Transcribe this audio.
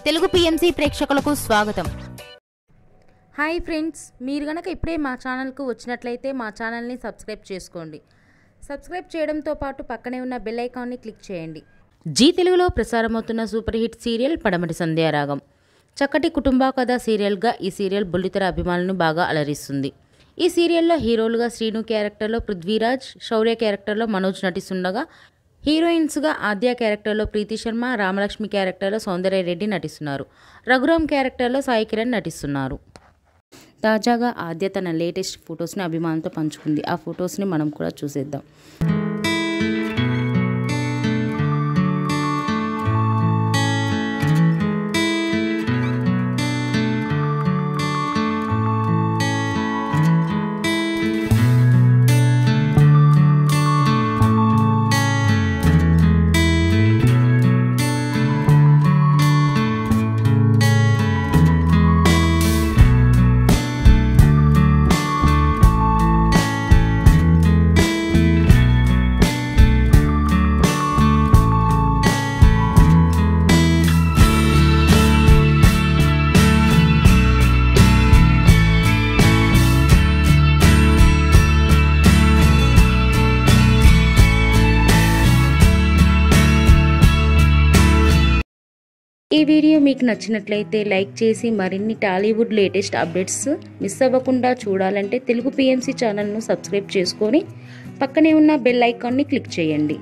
Telugu PMC ప్రేక్షకులకు స్వాగతం. Hi friends, మీరు గనక ఇప్పుడే మా ఛానల్కు వచ్చినట్లయితే మా ఛానల్ని సబ్స్క్రైబ్ చేసుకోండి. సబ్స్క్రైబ్ చేయడంతో పాటు పక్కనే ఉన్న బెల్ ఐకాన్ని క్లిక్ చేయండి. జీ తెలుగులో ప్రసారమవుతున్న సూపర్ హిట్ సీరియల్ పడమటి సంధ్యారాగం. చక్కటి కుటుంబ కథ సీరియల్గా ఈ సీరియల్ బుల్లితెర అభిమానులను బాగా అలరిస్తుంది. ఈ సీరియల్లో హీరోలుగా శ్రీను క్యారెక్టర్లో పృథ్వీరాజ్, శౌర్య క్యారెక్టర్లో మనోజ్ నటిస్తుండగా హీరోయిన్స్గా ఆద్య క్యారెక్టర్లో ప్రీతి శర్మ, రామలక్ష్మి క్యారెక్టర్లో సౌందర్య రెడ్డి నటిస్తున్నారు. రఘురామ్ క్యారెక్టర్లో సాయి కిరణ్ నటిస్తున్నారు. తాజాగా ఆద్య తన లేటెస్ట్ ఫొటోస్ని అభిమానులతో పంచుకుంది. ఆ ఫొటోస్ని మనం కూడా చూసేద్దాం. ఈ వీడియో మీకు నచ్చినట్లయితే లైక్ చేసి మరిన్ని టాలీవుడ్ లేటెస్ట్ అప్డేట్స్ మిస్ అవ్వకుండా చూడాలంటే తెలుగు పిఎంసి ఛానల్ను సబ్స్క్రైబ్ చేసుకొని పక్కనే ఉన్న బెల్ ఐకాన్ని క్లిక్ చేయండి.